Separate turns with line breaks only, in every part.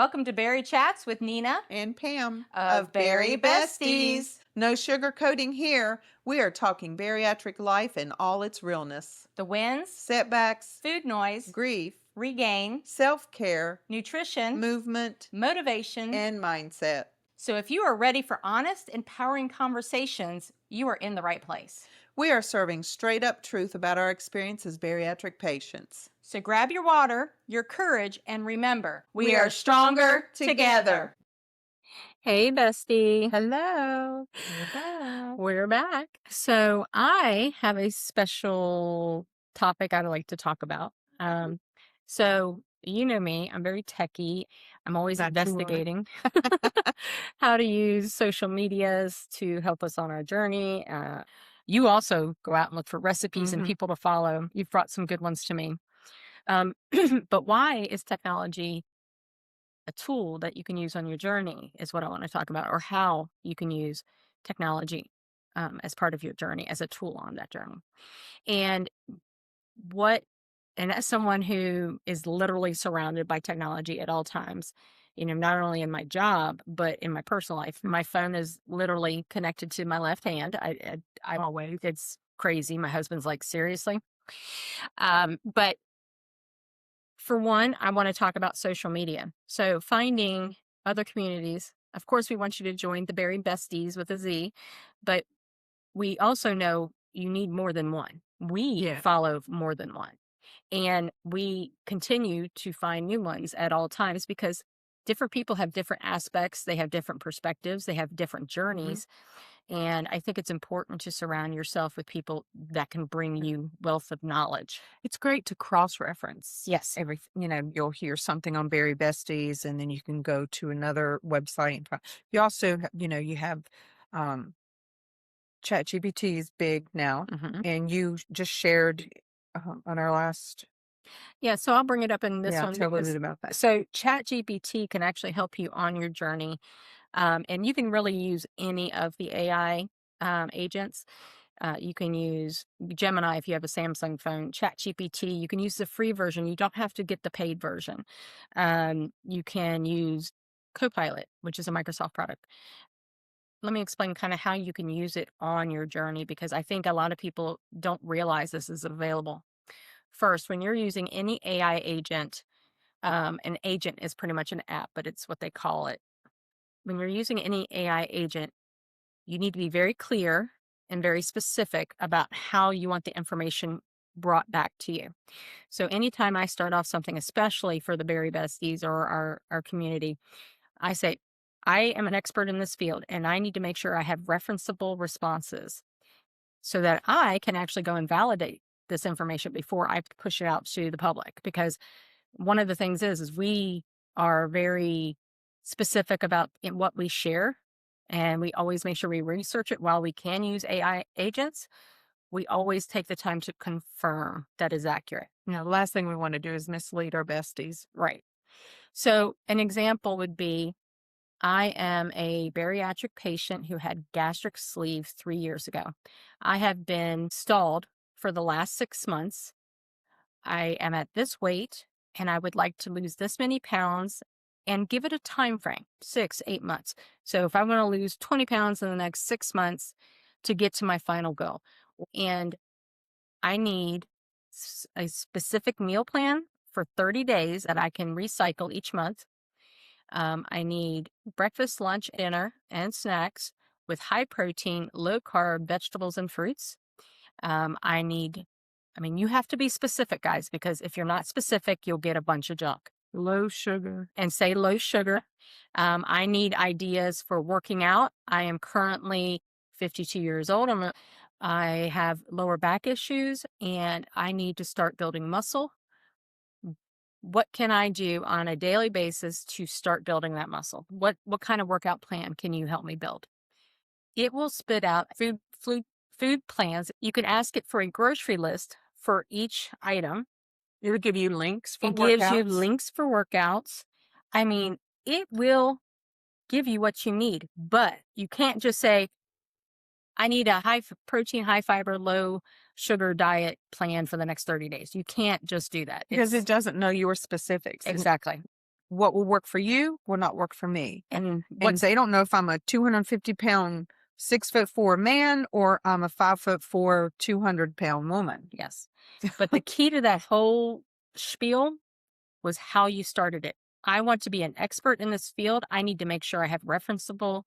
Welcome to Bari Chats with Nina
and Pam
of Bari-Bestiez.
No sugarcoating here. We are talking bariatric life in all its realness.
The wins,
Setbacks,
food noise,
grief,
regain,
self-care,
nutrition,
movement,
motivation,
and mindset.
So if you are ready for honest, empowering conversations, you are in the right place.
We are serving straight up truth about our experience as bariatric patients.
So grab your water, your courage, and remember,
we are stronger together.
Hey, bestie.
Hello.
We're back. So I have a special topic I'd like to talk about. So you know me, I'm very techie. I'm always
That you are.
investigating how to use social medias to help us on our journey. You also go out and look for recipes and people to follow. You've brought some good ones to me. But why is technology a tool that you can use on your journey is what I want to talk about, or how you can use technology as part of your journey, as a tool on that journey. And as someone who is literally surrounded by technology at all times, not only in my job, but in my personal life, my phone is literally connected to my left hand. I always, it's crazy. My husband's like, seriously? But for one, I want to talk about social media. So finding other communities. Of course, we want you to join the Bari-Bestiez with a Z, but we also know you need more than one. We follow more than one. And we continue to find new ones at all times because different people have different aspects. They have different perspectives. They have different journeys. And I think it's important to surround yourself with people that can bring you wealth of knowledge.
It's great to cross-reference.
Yes.
You'll hear something on Bari-Bestiez and then you can go to another website. You also, you have ChatGPT is big now, and you just shared on our last.
Yeah, so I'll bring it up in this one.
Tell us about that.
So ChatGPT can actually help you on your journey. And you can really use any of the AI agents. You can use Gemini if you have a Samsung phone, ChatGPT. You can use the free version. You don't have to get the paid version. You can use Copilot, which is a Microsoft product. Let me explain kind of how you can use it on your journey, because I think a lot of people don't realize this is available. First, when you're using any AI agent, an agent is pretty much an app, but it's what they call it. When you're using any AI agent, you need to be very clear and very specific about how you want the information brought back to you. So anytime I start off something, especially for the Bari-Bestiez or our community, I say, I am an expert in this field and I need to make sure I have referenceable responses so that I can actually go and validate this information before I push it out to the public. Because one of the things is we are very specific about what we share, and we always make sure we research it. While we can use AI agents, we always take the time to confirm that is accurate.
The last thing we want to do is mislead our besties.
Right. So an example would be, I am a bariatric patient who had gastric sleeve 3 years ago. I have been stalled for the last 6 months. I am at this weight and I would like to lose this many pounds and give it a time frame, 6-8 months. So if I want to lose 20 pounds in the next 6 months to get to my final goal, and I need a specific meal plan for 30 days that I can recycle each month. I need breakfast, lunch, dinner, and snacks with high protein, low carb vegetables and fruits. You have to be specific, guys, because if you're not specific, you'll get a bunch of junk.
Low sugar.
And say low sugar. I need ideas for working out. I am currently 52 years old. I have lower back issues and I need to start building muscle. What can I do on a daily basis to start building that muscle? What kind of workout plan can you help me build? It will spit out food plans. You can ask it for a grocery list for each item.
It will give you links for
It
workouts.
gives you links for workouts. It will give you what you need, but you can't just say, I need a high protein, high fiber, low sugar diet plan for the next 30 days. You can't just do that.
Because it doesn't know your specifics.
Exactly.
what will work for you will not work for me.
And
And
what's
they don't know if I'm a 250-pound, 6'4" man or I'm a 5'4", 200-pound woman.
yes. But the key to that whole spiel was how you started it. I want to be an expert in this field. I need to make sure I have referenceable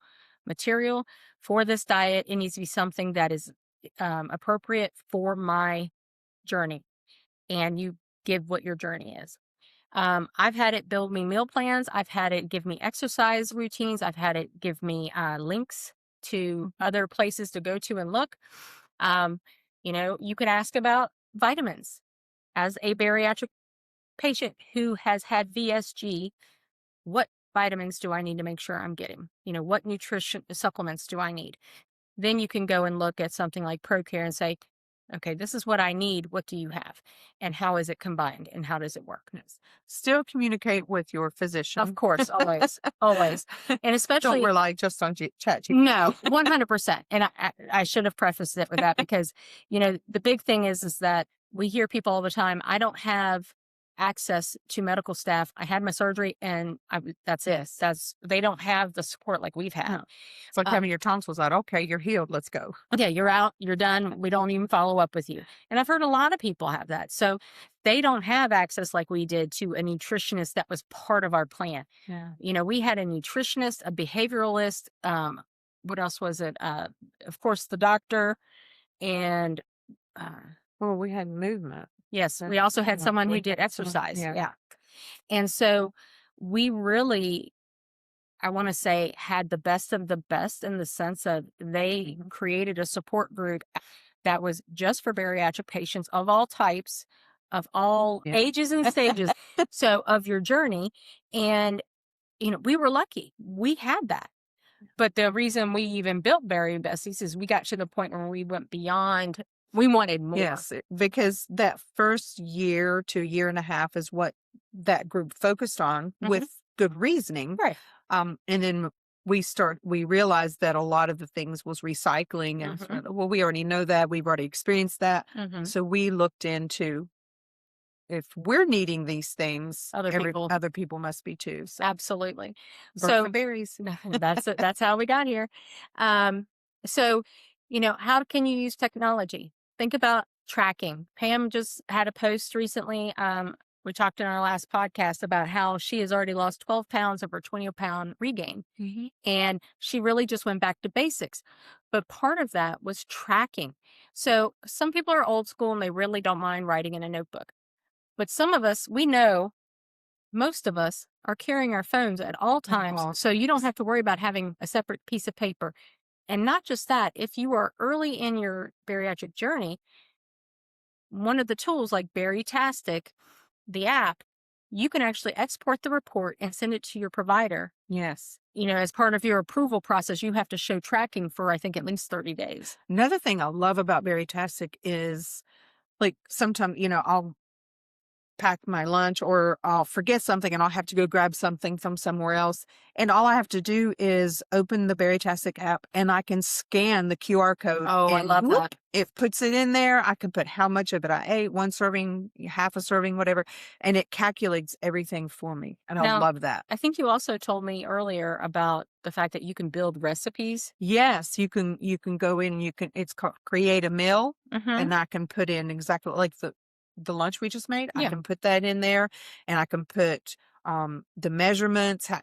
material for this diet. It needs to be something that is appropriate for my journey. And you give what your journey is. I've had it build me meal plans. I've had it give me exercise routines. I've had it give me links to other places to go to and look. You could ask about vitamins. As a bariatric patient who has had VSG, what vitamins do I need to make sure I'm getting? What nutrition supplements do I need? Then you can go and look at something like ProCare and say, okay, this is what I need. What do you have? And how is it combined? And how does it work?
Still communicate with your physician.
Of course, always, always. And especially
Don't rely just on ChatGPT.
no, 100%. And I should have prefaced it with that because, the big thing is that we hear people all the time, I don't have access to medical staff. I had my surgery and that's it. They don't have the support like we've had.
No. It's like having your tonsils out. Okay, you're healed. Let's go.
Yeah, you're out, you're done. We don't even follow up with you. And I've heard a lot of people have that. So they don't have access like we did to a nutritionist that was part of our plan.
Yeah.
We had a nutritionist, a behavioralist. What else was it? Of course, the doctor and
Well, we had movement.
yes, we also had someone who did exercise. Yeah. And so we really, I want to say, had the best of the best in the sense of they created a support group that was just for bariatric patients of all types, of all ages and stages. So of your journey. And, we were lucky. We had that. But the reason we even built Bari-Bestiez is we got to the point where we went beyond. We wanted more.
Yes, because that first year to year and a half is what that group focused on with good reasoning.
Right.
And then we realized that a lot of the things was recycling and well, we already know that. We've already experienced that. So we looked into if we're needing these things, other people must be too. So
Absolutely.
so berries.
That's how we got here. So, how can you use technology? Think about tracking. Pam just had a post recently. We talked in our last podcast about how she has already lost 12 pounds of her 20-pound regain. And she really just went back to basics. But part of that was tracking. So some people are old school and they really don't mind writing in a notebook. But some of us, we know, most of us are carrying our phones at all times. So you don't have to worry about having a separate piece of paper. And not just that, if you are early in your bariatric journey, one of the tools like Baritastic, the app, you can actually export the report and send it to your provider.
Yes.
As part of your approval process, you have to show tracking for, I think, at least 30 days.
Another thing I love about Baritastic is like sometimes, I'll pack my lunch or I'll forget something and I'll have to go grab something from somewhere else. And all I have to do is open the Baritastic app and I can scan the QR code.
Oh, I love that.
It puts it in there. I can put how much of it I ate, one serving, half a serving, whatever. And it calculates everything for me. And I love that.
I think you also told me earlier about the fact that you can build recipes.
Yes, you can go in and it's called create a meal and I can put in exactly like the lunch we just made. I can put that in there and I can put the measurements, how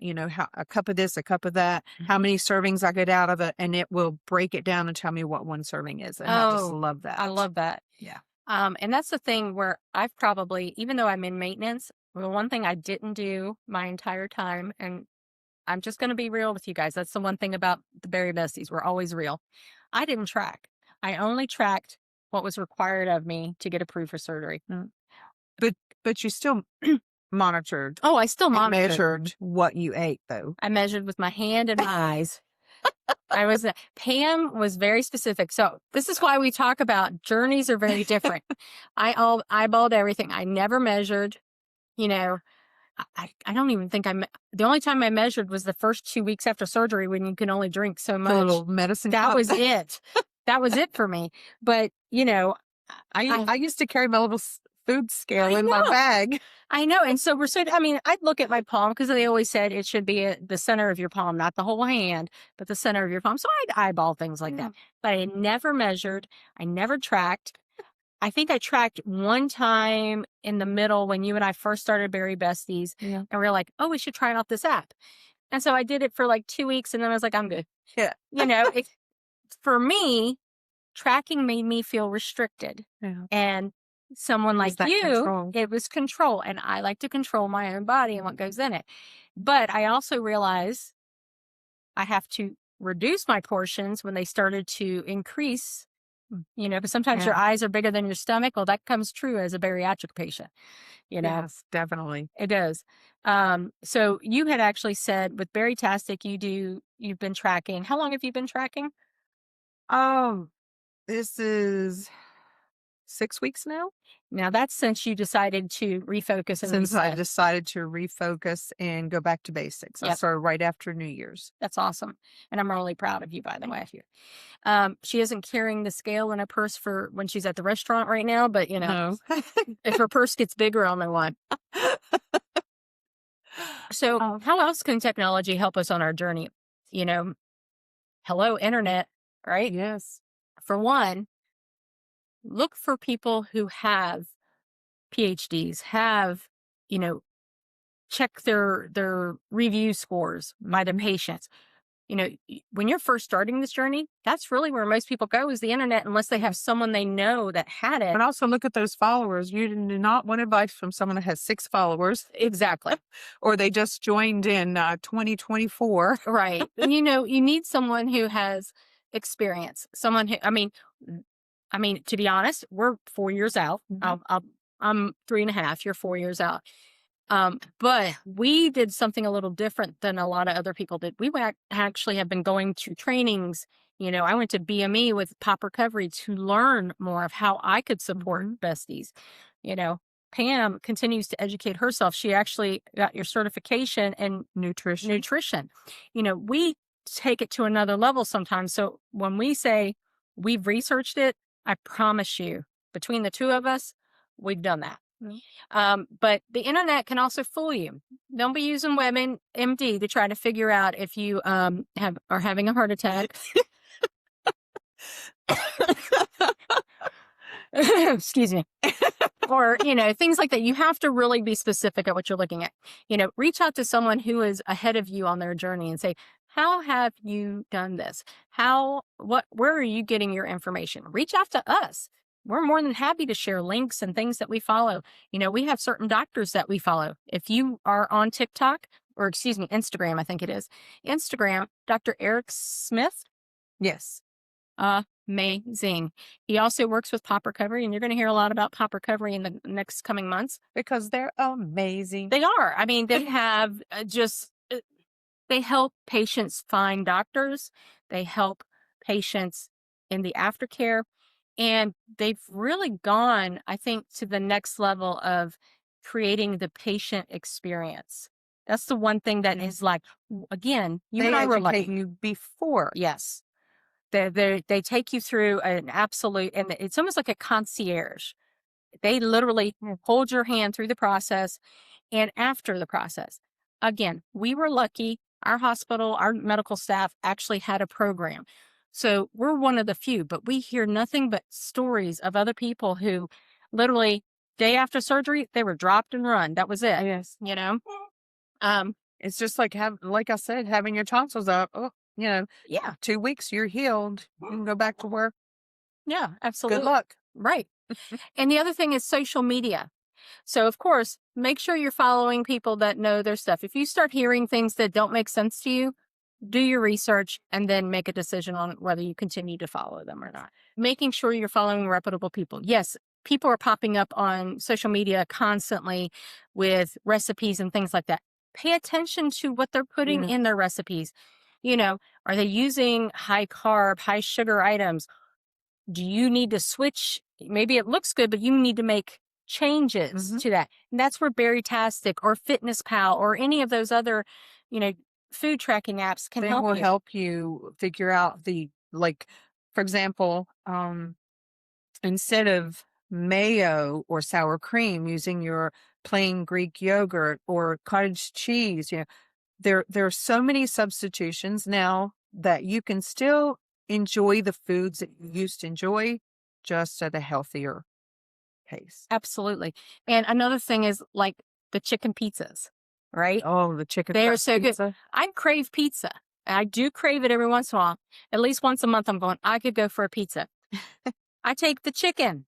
a cup of this, a cup of that, how many servings I get out of it, and it will break it down and tell me what one serving is. And I just love that.
I love that.
Yeah.
And that's the thing where I've probably, even though I'm in maintenance, the one thing I didn't do my entire time, and I'm just going to be real with you guys. That's the one thing about the Bari-Bestiez. We're always real. I didn't track. I only tracked what was required of me to get approved for surgery.
But you still monitored.
Oh, I still monitored.
Measured what you ate, though.
I measured with my hand and my eyes. Pam was very specific. So this is why we talk about journeys are very different. I eyeballed everything. I never measured. I don't even think the only time I measured was the first 2 weeks after surgery when you can only drink so much.
The little medicine
That
cup.
was it. That was it for me. But,
I used to carry my little food scale in my bag.
I know. And so I mean, I'd look at my palm because they always said it should be at the center of your palm, not the whole hand, but the center of your palm. So I'd eyeball things like that. But I never measured. I never tracked. I think I tracked one time in the middle when you and I first started Bari-Bestiez.
Yeah.
And we were like, oh, we should try out this app. And so I did it for like 2 weeks and then I was like, I'm good.
Yeah.
You know, for me, tracking made me feel restricted.
Yeah.
And someone like you,
control.
it was control. And I like to control my own body and what goes in it. But I also realized I have to reduce my portions when they started to increase, you know, because sometimes your eyes are bigger than your stomach. Well, that comes true as a bariatric patient, you know.
Yes, definitely.
It does. So you had actually said with Baritastic, you've been tracking. How long have you been tracking?
This is 6 weeks now.
Now that's since you decided to refocus and
Since I
reset.
decided to refocus and go back to basics. I
Yep.
started right after New Year's.
That's awesome. And I'm really proud of you, by the way. She isn't carrying the scale in a purse for when she's at the restaurant right now, but you know,
No.
if her purse gets bigger, I'll know why. So how else can technology help us on our journey? You know, hello, internet, right?
Yes.
For one, look for people who have PhDs, have, you know, check their review scores by the patients. You know, when you're first starting this journey, that's really where most people go is the internet, unless they have someone they know that had it.
But also look at those followers. You do not want advice from someone that has 6 followers.
Exactly.
Or they just joined in 2024.
Right. And, you know, you need someone who has experience. Someone who, I mean, to be honest, we're 4 years out. I'm 3.5. You're 4 years out. But we did something a little different than a lot of other people did. We actually have been going to trainings. You know, I went to BME with Pop Recovery to learn more of how I could support besties. You know, Pam continues to educate herself. She actually got your certification in nutrition. You know, we take it to another level sometimes. So when we say we've researched it, I promise you, between the two of us, we've done that. But the internet can also fool you. Don't be using WebMD to try to figure out if you are having a heart attack. Excuse me. Or, you know, things like that. You have to really be specific at what you're looking at. You know, reach out to someone who is ahead of you on their journey and say, how have you done this? Where are you getting your information? Reach out to us. We're more than happy to share links and things that we follow. You know, we have certain doctors that we follow. If you are on TikTok, or excuse me, Instagram, I think it is. Instagram, Dr. Eric Smith.
Yes.
Amazing. He also works with Pop Recovery, and you're going to hear a lot about Pop Recovery in the next coming months.
Because they're amazing.
They are. I mean, they have they help patients find doctors. They help patients in the aftercare. And they've really gone, I think, to the next level of creating the patient experience. That's the one thing that is like, again, you and I were
educate
lucky.
you before.
Yes. They take you through an absolute, and it's almost like a concierge. They literally hold your hand through the process and after the process. Again, we were lucky. Our hospital, our medical staff actually had a program. So we're one of the few, but we hear nothing but stories of other people who literally day after surgery, they were dropped and run. That was it.
Yes.
You know?
It's just like like I said, having your tonsils up. Oh, you know,
Yeah.
2 weeks, you're healed. You can go back to work.
Yeah, absolutely.
Good luck.
Right. And the other thing is social media. So, of course, make sure you're following people that know their stuff. If you start hearing things that don't make sense to you, do your research and then make a decision on whether you continue to follow them or not. Making sure you're following reputable people. Yes, people are popping up on social media constantly with recipes and things like that. Pay attention to what they're putting in their recipes. You know, are they using high carb, high sugar items? Do you need to switch? Maybe it looks good, but you need to make changes to that. And that's where Baritastic or Fitness Pal or any of those other, you know, food tracking apps can help you.
They will help you figure out for example, instead of mayo or sour cream, using your plain Greek yogurt or cottage cheese. There are so many substitutions now that you can still enjoy the foods that you used to enjoy, just at a healthier pace.
Absolutely. And another thing is like the chicken pizzas, right?
Oh, the chicken
They are
breast
so good.
pizza.
I crave pizza. I do crave it every once in a while. At least once a month, I'm going, I could go for a pizza. I take the chicken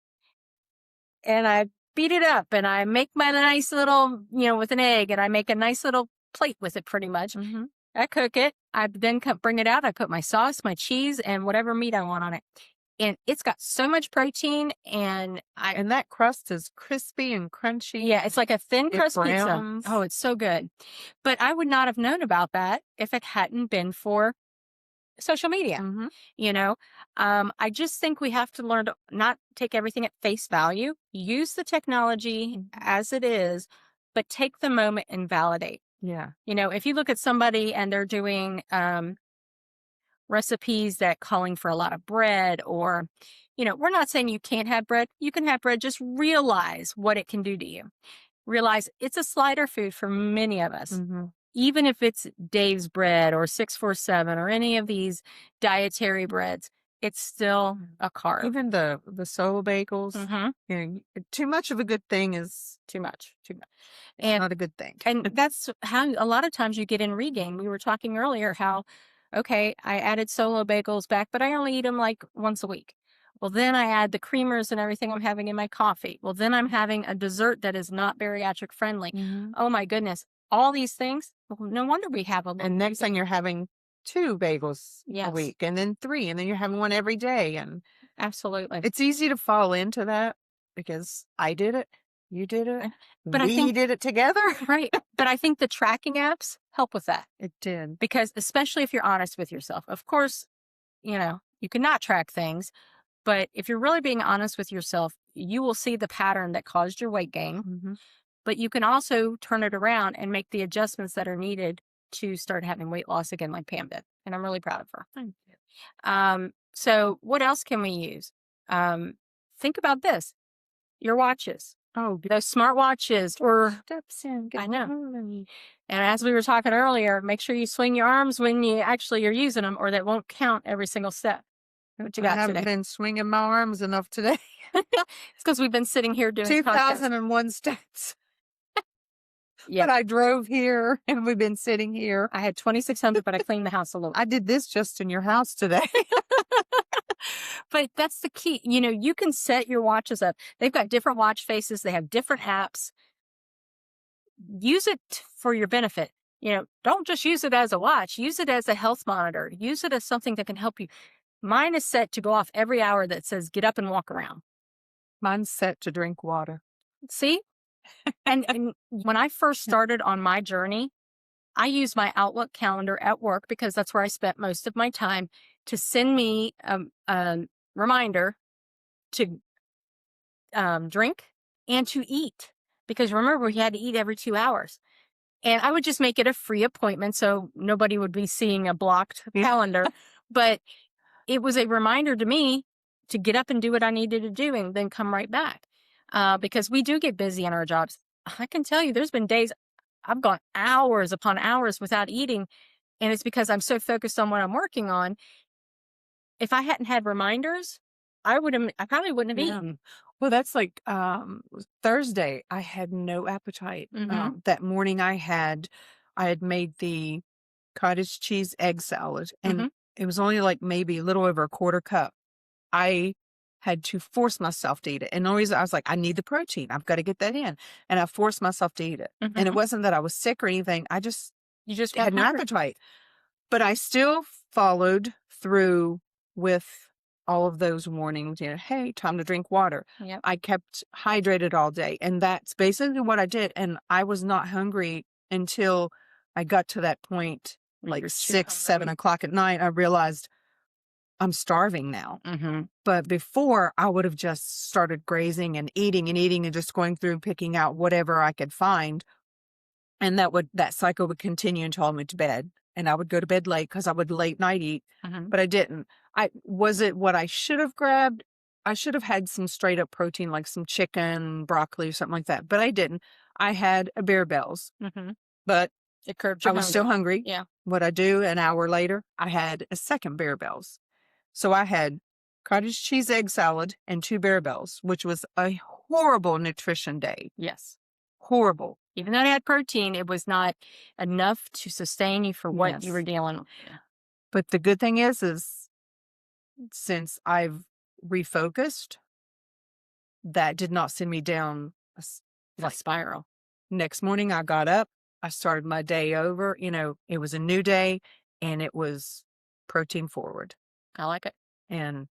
and I beat it up and I make my nice little, with an egg, and I make a nice little plate with it pretty much.
Mm-hmm.
I cook it. I then bring it out. I put my sauce, my cheese, and whatever meat I want on it. And it's got so much protein, and
that crust is crispy and crunchy.
Yeah, it's like a thin crust pizza.
browns.
Oh, it's so good. But I would not have known about that if it hadn't been for social media.
Mm-hmm.
I just think we have to learn to not take everything at face value, use the technology as it is, but take the moment and validate.
Yeah.
If you look at somebody and they're doing recipes that calling for a lot of bread, or, we're not saying you can't have bread. You can have bread. Just realize what it can do to you. Realize it's a slider food for many of us.
Mm-hmm.
Even if it's Dave's bread or 647 or any of these dietary breads, it's still a carb.
Even the solo bagels.
Mm-hmm.
Too much of a good thing is
Too much.
it's
And
not a good thing.
And that's how a lot of times you get in regain. We were talking earlier how, okay, I added solo bagels back, but I only eat them like once a week. Well, then I add the creamers and everything I'm having in my coffee. Well, then I'm having a dessert that is not bariatric friendly.
Mm-hmm.
Oh my goodness. All these things. Well, no wonder we have them.
And next thing you're having 2 bagels a
Yes.
week, and then 3, and then you're having one every day. And
Absolutely.
it's easy to fall into that because I did it. You did it.
But I
we
think-
did it together.
Right. But I think the tracking apps help with that,
It did.
because especially if you're honest with yourself, of course, you cannot track things, but if you're really being honest with yourself, you will see the pattern that caused your weight gain,
Mm-hmm.
but you can also turn it around and make the adjustments that are needed to start having weight loss again, like Pam did. And I'm really proud of her.
Thank you.
So what else can we use? Think about this, your watches.
Oh,
Those smart watches, or
steps in.
I know. And as we were talking earlier, make sure you swing your arms when you actually are using them, or that won't count every single step. What you
I
got
haven't
today?
been swinging my arms enough today.
It's because we've been sitting here doing podcasts.
2001 steps.
Yeah.
But I drove here and we've been sitting here.
I had 2,600, but I cleaned the house a little.
I did this just in your house today.
But that's the key. You can set your watches up. They've got different watch faces. They have different apps. Use it for your benefit. Don't just use it as a watch. Use it as a health monitor. Use it as something that can help you. Mine is set to go off every hour that says get up and walk around.
Mine's set to drink water.
See? And when I first started on my journey, I used my Outlook calendar at work, because that's where I spent most of my time, to send me a reminder to drink and to eat. Because remember, we had to eat every 2 hours. And I would just make it a free appointment so nobody would be seeing a blocked calendar. But it was a reminder to me to get up and do what I needed to do and then come right back. Because we do get busy in our jobs. I can tell you there's been days I've gone hours upon hours without eating. And it's because I'm so focused on what I'm working on. If I hadn't had reminders, I probably wouldn't have eaten.
Well, that's like Thursday. I had no appetite.
Mhm.
That morning I had made the cottage cheese egg salad, and it was only like maybe a little over a quarter cup. I had to force myself to eat it. And the reason I was like, I need the protein. I've got to get that in. And I forced myself to eat it. And it wasn't that I was sick or anything.
You just
had no appetite. But I still followed through with all of those warnings. Hey, time to drink water.
Yep.
I kept hydrated all day. And that's basically what I did. And I was not hungry until I got to that point, like 6, 7 o'clock at night. I realized I'm starving now. But before, I would have just started grazing and eating and just going through picking out whatever I could find. And that cycle would continue until I went to bed. And I would go to bed late because I would late night eat, but I didn't. Was it what I should have grabbed? I should have had some straight up protein, like some chicken, broccoli, or something like that, but I didn't. I had a Bari-Bestiez, but
It curbs
I
your
was still
hunger.
hungry.
Yeah.
What I do an hour later, I had a second Bari-Bestiez. So I had cottage cheese egg salad and 2 Bari-Bestiez, which was a horrible nutrition day.
Yes.
Horrible.
Even though it had protein, it was not enough to sustain you for what you were
Yes.
dealing with.
But the good thing is since I've refocused, that did not send me down
A spiral.
next morning. I got up, I started my day over. It was a new day, and it was protein forward,
I like it.
and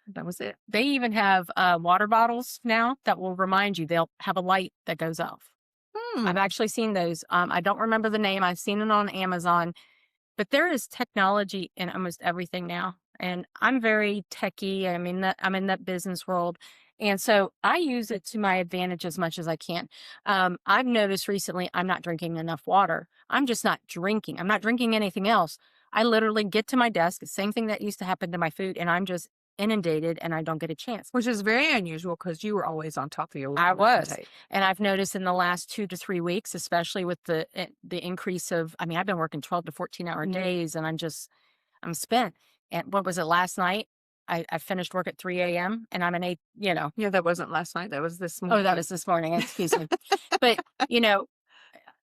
that was it.
They even have water bottles now that will remind you. They'll have a light that goes off. I've actually seen those. I don't remember the name. I've seen it on Amazon. But there is technology in almost everything now. And I'm very techie. I'm in that business world. And so I use it to my advantage as much as I can. I've noticed recently I'm not drinking enough water. I'm just not drinking. I'm not drinking anything else. I literally get to my desk, the same thing that used to happen to my food, and I'm just inundated and I don't get a chance.
Which is very unusual because you were always on top of your
I
water
was.
intake.
And I've noticed in the last 2 to 3 weeks, especially with the increase of, I've been working 12 to 14-hour days, and I'm spent. And what was it last night? I finished work at 3 a.m. and I'm an 8,
Yeah, that wasn't last night. That was this morning.
Oh, that was this morning. Excuse me. But,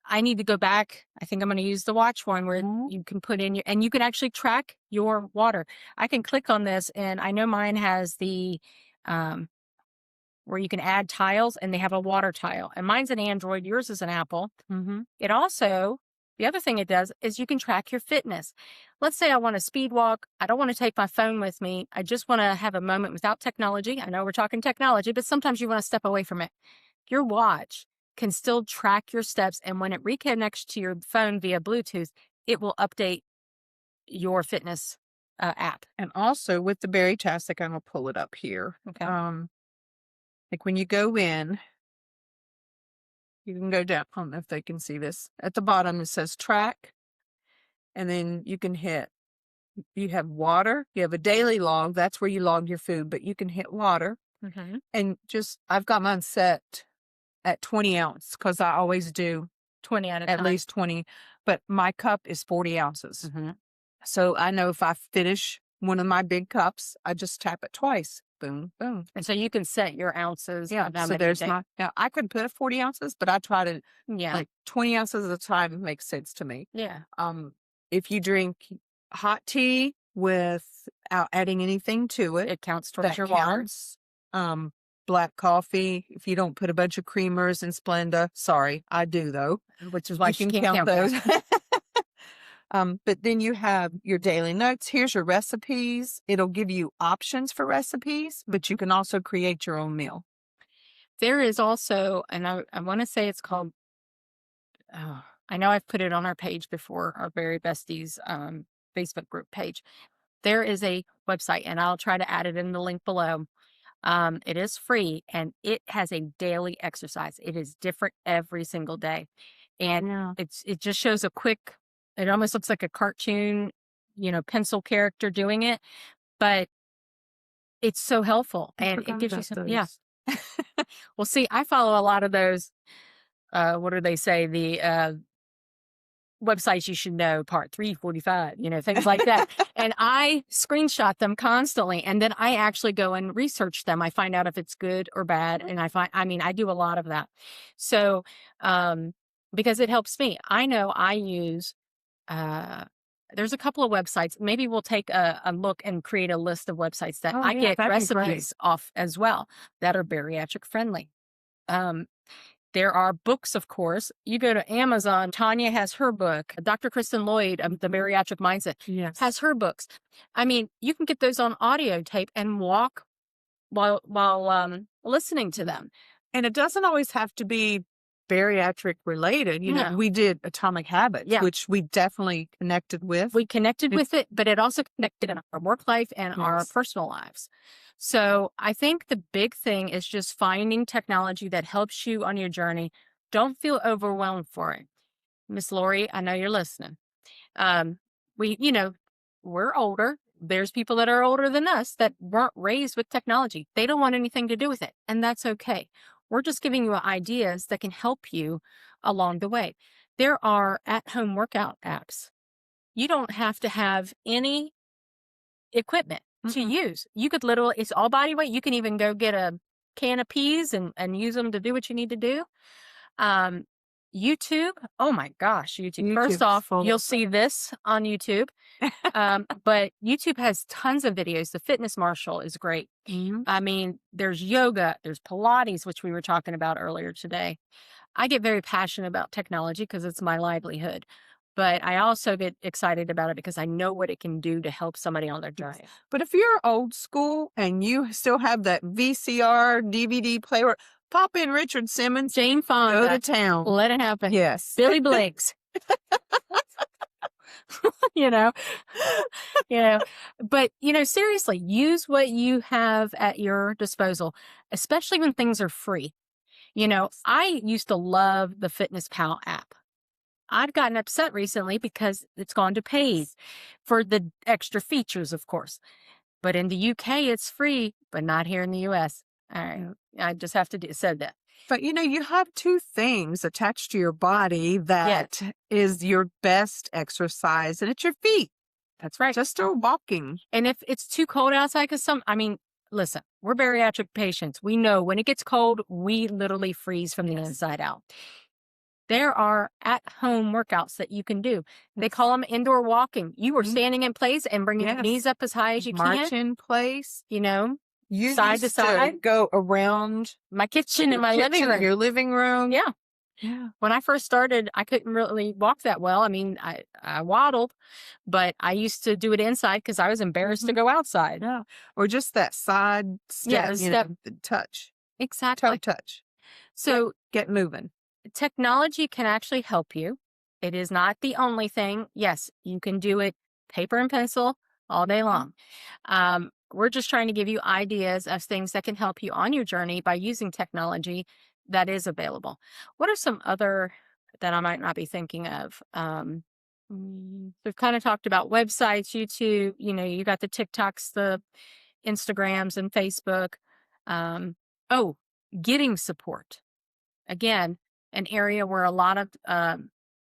I need to go back. I think I'm going to use the watch one where you can put in and you can actually track your water. I can click on this, and I know mine has the, where you can add tiles, and they have a water tile, and mine's an Android. Yours is an Apple. It also, the other thing it does is you can track your fitness. Let's say I want to speed walk. I don't want to take my phone with me. I just want to have a moment without technology. I know we're talking technology, but sometimes you want to step away from it. Your watch can still track your steps, and when it reconnects to your phone via Bluetooth, it will update your fitness app.
And also with the Bari-Tastic, I'm going to pull it up here.
Okay.
Like when you go in, you can go down. I don't know if they can see this. At the bottom, it says track. And then you can you have water. You have a daily log. That's where you log your food, but you can hit water. And I've got mine set at 20 ounce because I always do
20 at a
at
time.
least 20, but my cup is 40 ounces. So I know if I finish one of my big cups, I just tap it twice. Boom, boom.
And so you can set your ounces.
Yeah. So there's I could put 40 ounces, but I try to, like 20 ounces at a time makes sense to me.
Yeah.
If you drink hot tea without adding anything to it,
it counts towards your water.
Black coffee, if you don't put a bunch of creamers and Splenda, sorry, I do though, which is why you can count those. But then you have your daily notes. Here's your recipes. It'll give you options for recipes, but you can also create your own meal.
There is also, and I want to say it's called, I know I've put it on our page before, our Bari-Bestiez Facebook group page. There is a website, and I'll try to add it in the link below. It is free, and it has a daily exercise. It is different every single day. And it just shows it almost looks like a cartoon, pencil character doing it, but it's so helpful. And it gives you some, Well, see, I follow a lot of those, what do they say? The, websites you should know, part 345, things like that. And I screenshot them constantly. And then I actually go and research them. I find out if it's good or bad. And I do a lot of that. So, because it helps me. I know I use, there's a couple of websites. Maybe we'll take a look and create a list of websites that I get recipes off as well that are bariatric friendly. There are books, of course. You go to Amazon. Tanya has her book. Dr. Kristen Lloyd of The Bariatric Mindset has her books. You can get those on audio tape and walk while listening to them.
And it doesn't always have to be bariatric related. We did Atomic Habits, which we definitely connected with.
We connected with it, but it also connected in our work life and our personal lives. So I think the big thing is just finding technology that helps you on your journey. Don't feel overwhelmed for it. Miss Lori, I know you're listening. We're older. there's people that are older than us that weren't raised with technology. They don't want anything to do with it, and that's okay. We're just giving you ideas that can help you along the way. There are at-home workout apps. You don't have to have any equipment to use. You could literally, it's all body weight. You can even go get a can of peas and use them to do what you need to do. YouTube, oh my gosh, YouTube. First off, you'll see this on YouTube. But YouTube has tons of videos. The Fitness Marshal is great. I mean, there's yoga, there's Pilates, which we were talking about earlier today. I get very passionate about technology because it's my livelihood. But I also get excited about it because I know what it can do to help somebody on their journey.
But if you're old school and you still have that VCR, DVD player, pop in Richard Simmons,
Jane Fonda,
go to town.
Let it happen.
Yes.
Billy Blanks. you know, but seriously, use what you have at your disposal, especially when things are free. I used to love the Fitness Pal app. I've gotten upset recently because it's gone to paid for the extra features, of course. But in the UK, it's free, but not here in the US. All right. I just have to said that.
But you have two things attached to your body that is your best exercise, and it's your feet.
That's right.
Just walking.
And if it's too cold outside, listen, we're bariatric patients. We know when it gets cold, we literally freeze from the inside out. There are at-home workouts that you can do. They call them indoor walking. You are standing in place and bringing your knees up as high as you can.
March in place.
You side to side.
Go around
my kitchen and my living room.
Your living room.
Yeah.
Yeah.
When I first started, I couldn't really walk that well. I mean, I waddled, but I used to do it inside because I was embarrassed to go outside.
Yeah. Or just that side step, touch.
Exactly.
Toe touch.
So
get moving.
Technology can actually help you. It is not the only thing. Yes, you can do it paper and pencil all day long. We're just trying to give you ideas of things that can help you on your journey by using technology that is available. What are some other that I might not be thinking of? We've kind of talked about websites, YouTube, you got the TikToks, the Instagrams and Facebook. Getting support. Again, an area where a lot of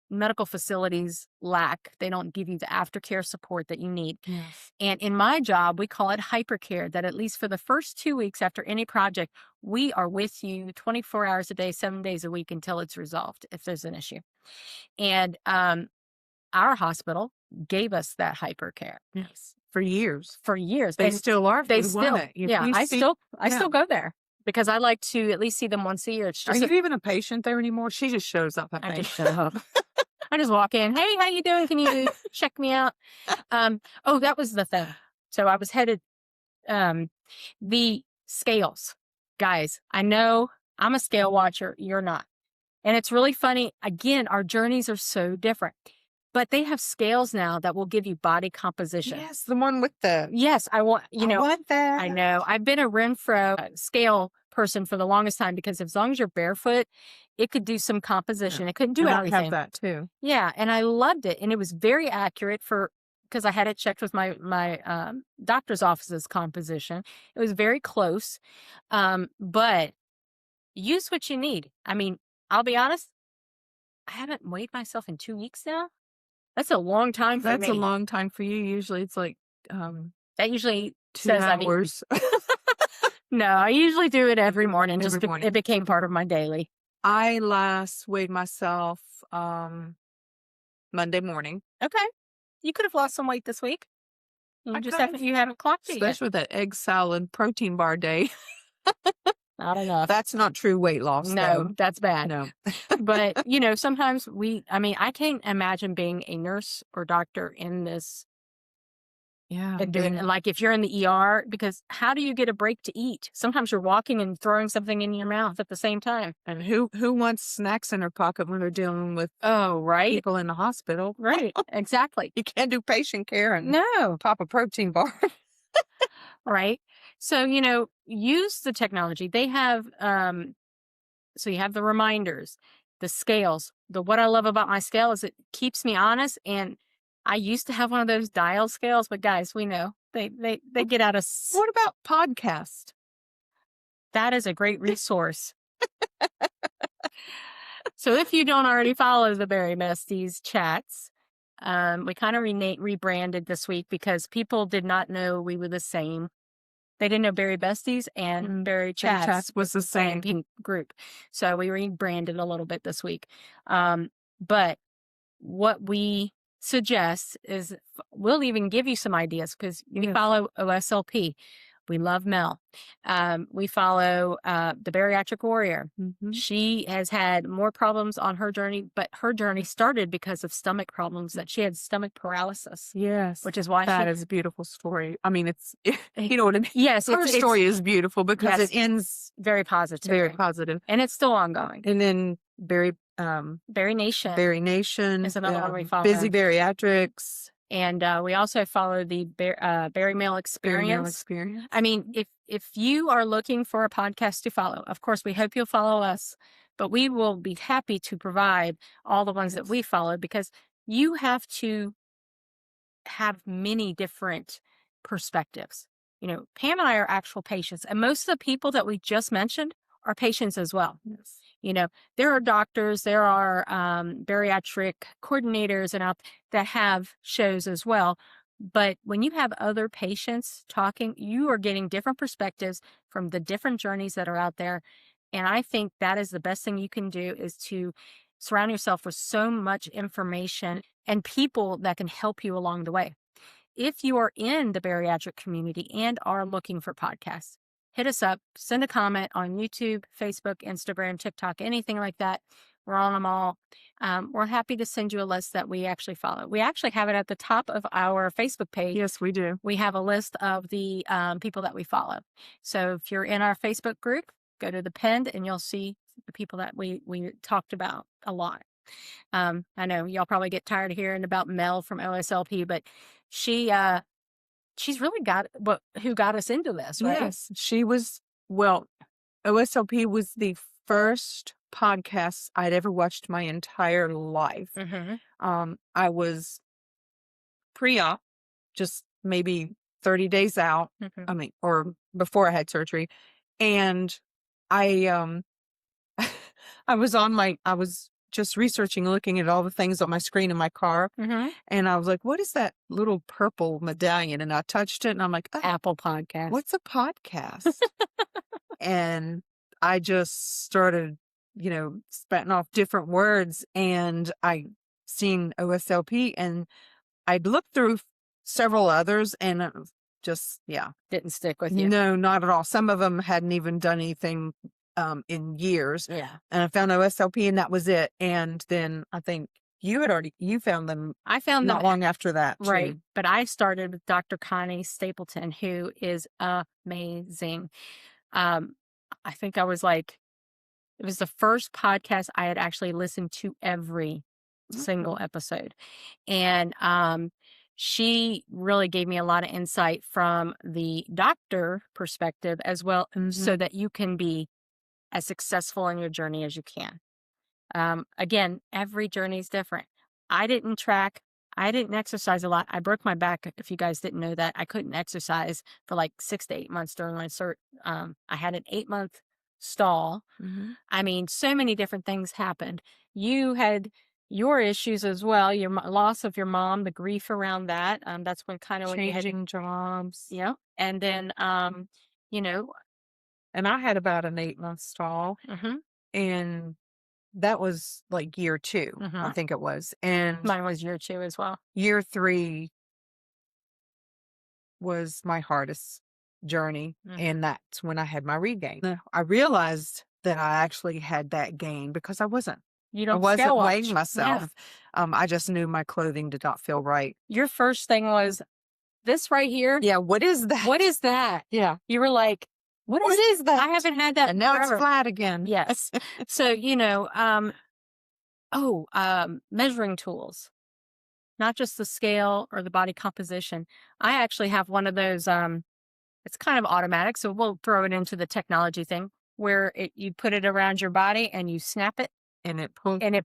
medical facilities lack. They don't give you the aftercare support that you need.
Yes.
And in my job, we call it hypercare, that at least for the first 2 weeks after any project, we are with you 24 hours a day, 7 days a week until it's resolved if there's an issue. And our hospital gave us that hypercare.
Yes. For years.
They
still are.
They still. I still go there. Because I like to at least see them once a year. It's just
Are you even a patient there anymore? She just shows up.
I just show up. I just walk in. Hey, how you doing? Can you check me out? That was the thing. So I was headed. The scales, guys. I know I'm a scale watcher. You're not, and it's really funny. Again, our journeys are so different. But they have scales now that will give you body composition.
Yes, the one with the...
Yes, I want,
I want that.
I know. I've been a Renfro scale person for the longest time because as long as you're barefoot, it could do some composition. It couldn't do everything.
I have that too.
Yeah, and I loved it. And it was very accurate because I had it checked with my doctor's office's composition. It was very close. But use what you need. I mean, I'll be honest, I haven't weighed myself in 2 weeks now. That's a long time for me.
That's a long time for you. Usually it's like
that usually
2 hours.
No, I usually do it every morning. It became part of my daily.
I last weighed myself Monday morning.
Okay. You could have lost some weight this week. You haven't clocked it yet.
Especially with that egg salad protein bar day.
Not enough.
That's not true weight loss.
No,
though.
that's bad.
No.
But, sometimes I can't imagine being a nurse or doctor in this.
Yeah.
And doing like if you're in the ER, because how do you get a break to eat? Sometimes you're walking and throwing something in your mouth at the same time.
And who wants snacks in their pocket when they're dealing with people in the hospital?
Right. Exactly.
You can't do patient care and
no
pop a protein bar.
Right. So, use the technology. They have, so you have the reminders, the scales. What I love about my scale is it keeps me honest. And I used to have one of those dial scales, but guys, we know They get out of.
What about podcast?
That is a great resource. So if you don't already follow the Bari-Bestiez Chats, we kind of rebranded this week because people did not know we were the same. They didn't know Bari-Bestiez and Bari-Chatz
was the same
group. So we rebranded a little bit this week. But what we suggest is we'll even give you some ideas because we follow OSLP. We love Mel. We follow the Bariatric Warrior. She has had more problems on her journey, but her journey started because of stomach problems, that she had stomach paralysis.
Yes.
Which is why
that is a beautiful story. I mean, it's, you know what I mean?
Yes.
Her story is beautiful because it ends
very positive.
Very positive.
And it's still ongoing.
And then Bari
Nation.
Bari Nation.
Is another one we follow.
Busy Bariatrics.
And we also follow the Bari Male Experience. I mean, if you are looking for a podcast to follow, of course, we hope you'll follow us, but we will be happy to provide all the ones that we follow because you have to have many different perspectives. You know, Pam and I are actual patients, and most of the people that we just mentioned are patients as well.
Yes.
You know, there are doctors, there are bariatric coordinators and out that have shows as well. But when you have other patients talking, you are getting different perspectives from the different journeys that are out there. And I think that is the best thing you can do, is to surround yourself with so much information and people that can help you along the way. If you are in the bariatric community and are looking for podcasts, hit us up, send a comment on YouTube, Facebook, Instagram, TikTok, anything like that. We're on them all. We're happy to send you a list that we actually follow. We actually have it at the top of our Facebook page.
Yes, we do.
We have a list of the people that we follow. So if you're in our Facebook group, go to the pinned and you'll see the people that we talked about a lot. I know y'all probably get tired of hearing about Mel from OSLP, but she's really who got us into this, right?
Yes, she was. Well, OSLP was the first podcast I'd ever watched my entire life. I was pre-op, just maybe 30 days out. I mean, or before I had surgery, and I was just researching, looking at all the things on my screen in my car. And I was like, what is that little purple medallion? And I touched it and I'm like, oh,
Apple Podcast.
What's a podcast? And I just started, spouting off different words, and I seen OSLP, and I'd looked through several others, and it was just,
didn't stick with you.
No, not at all. Some of them hadn't even done anything in years.
Yeah.
And I found OSLP, and that was it. And then I think you found them.
I found
not
them
long after that.
Right.
Too.
But I started with Dr. Connie Stapleton, who is amazing. I think I was like, it was the first podcast I had actually listened to every single episode. And she really gave me a lot of insight from the doctor perspective as well, so that you can be as successful in your journey as you can. Again, every journey is different. I didn't exercise a lot. I broke my back. If you guys didn't know that, I couldn't exercise for like 6 to 8 months during my cert. I had an 8-month stall. I mean, so many different things happened. You had your issues as well, your loss of your mom, the grief around that. That's when kind of when you had
jobs.
Yeah. And then,
and I had about an 8-month stall, and that was like year 2, I think it was. And
mine was year 2 as well.
Year 3 was my hardest journey, and that's when I had my regain. I realized that I actually had that gain because I wasn't weighing myself. Yeah. I just knew my clothing did not feel right.
Your first thing was this right here.
Yeah. What is that?
What is that?
Yeah.
You were like, what is that? I haven't had that.
And now
forever.
It's flat again.
Yes. So, measuring tools, not just the scale or the body composition. I actually have one of those, it's kind of automatic, so we'll throw it into the technology thing where you put it around your body and you snap it,
and it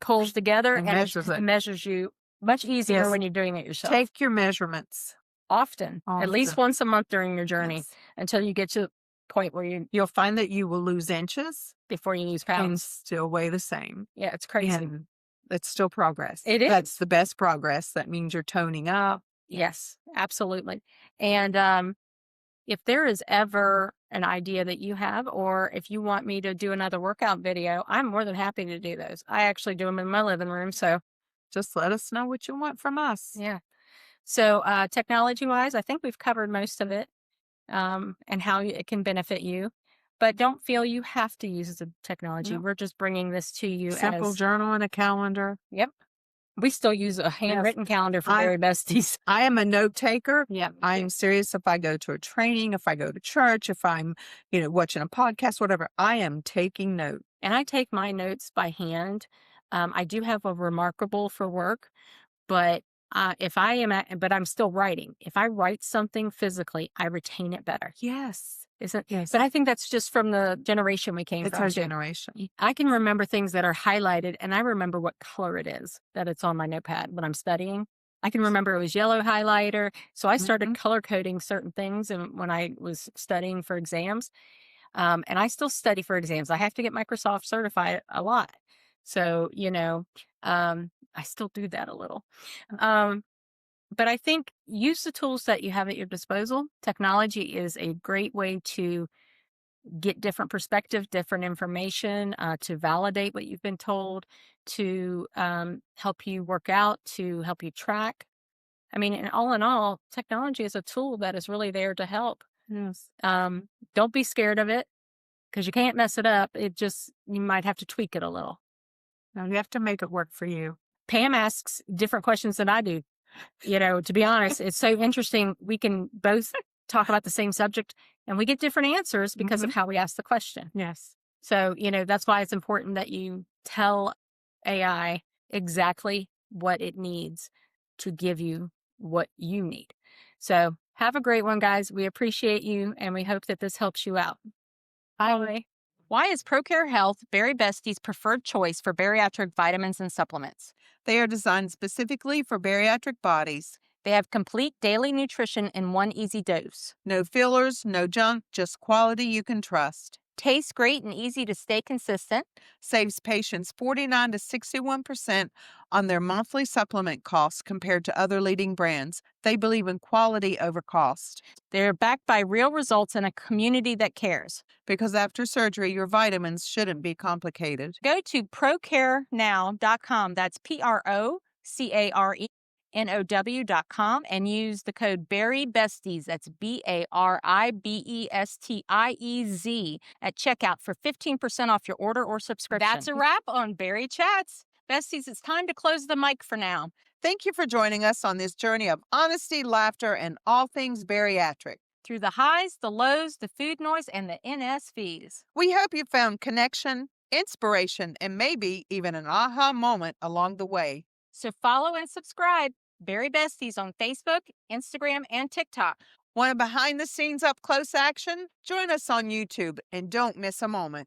pulls together
and measures it.
It measures you much easier when you're doing it yourself.
Take your measurements
often, at least
Often.
once a month during your journey
Yes.
until you get to the point where
You'll find that you will lose inches
before you lose
and
pounds.
still weigh the same.
Yeah, it's crazy.
And it's still progress.
It is.
That's the best progress. That means you're toning up.
Yes, absolutely. And if there is ever an idea that you have, or if you want me to do another workout video, I'm more than happy to do those. I actually do them in my living room. So,
Just let us know what you want from us.
yeah. So, technology wise, I think we've covered most of it, and how it can benefit you. But don't feel you have to use the technology.
No.
We're just bringing this to you
Simple
as,
journal and a calendar.
yep. We still use a handwritten calendar for Bari-Besties.
I am a note taker.
Yeah.
I am serious. If I go to a training, if I go to church, if I'm, watching a podcast, whatever, I am taking note.
And I take my notes by hand. I do have a Remarkable for work, but but I'm still writing. If I write something physically, I retain it better.
Yes.
Yes. But I think that's just from the generation we came
It's
from.
our
too.
generation.
I can remember things that are highlighted, and I remember what color it is that it's on my notepad when I'm studying. I can remember it was yellow highlighter. So I started color coding certain things and when I was studying for exams. And I still study for exams. I have to get Microsoft certified a lot. So, I still do that a little. But I think use the tools that you have at your disposal. Technology is a great way to get different perspective, different information, to validate what you've been told, to help you work out, to help you track. I mean, and all in all, technology is a tool that is really there to help.
Yes.
Don't be scared of it because you can't mess it up. You might have to tweak it a little.
No, you have to make it work for you.
Pam asks different questions than I do. To be honest, it's so interesting. We can both talk about the same subject and we get different answers because of how we ask the question.
Yes.
So, that's why it's important that you tell AI exactly what it needs to give you what you need. So have a great one, guys. We appreciate you and we hope that this helps you out. Bye.
Why is ProCare Health Bari-Bestie's preferred choice for bariatric vitamins and supplements?
They are designed specifically for bariatric bodies.
They have complete daily nutrition in one easy dose.
No fillers, no junk, just quality you can trust.
Tastes great and easy to stay consistent.
Saves patients 49 to 61% on their monthly supplement costs compared to other leading brands. They believe in quality over cost.
They're backed by real results in a community that cares.
Because after surgery, your vitamins shouldn't be complicated.
Go to procarenow.com. That's PROCARENOW.com and use the code Bari-Besties. That's BARIBESTIEZ at checkout for 15% off your order or subscription. That's a wrap on Bari Chats. Besties, it's time to close the mic for now.
Thank you for joining us on this journey of honesty, laughter, and all things bariatric.
Through the highs, the lows, the food noise, and the NSVs.
We hope you found connection, inspiration, and maybe even an aha moment along the way.
So follow and subscribe Bari-Besties on Facebook, Instagram, and TikTok.
Want a behind-the-scenes up-close action? Join us on YouTube and don't miss a moment.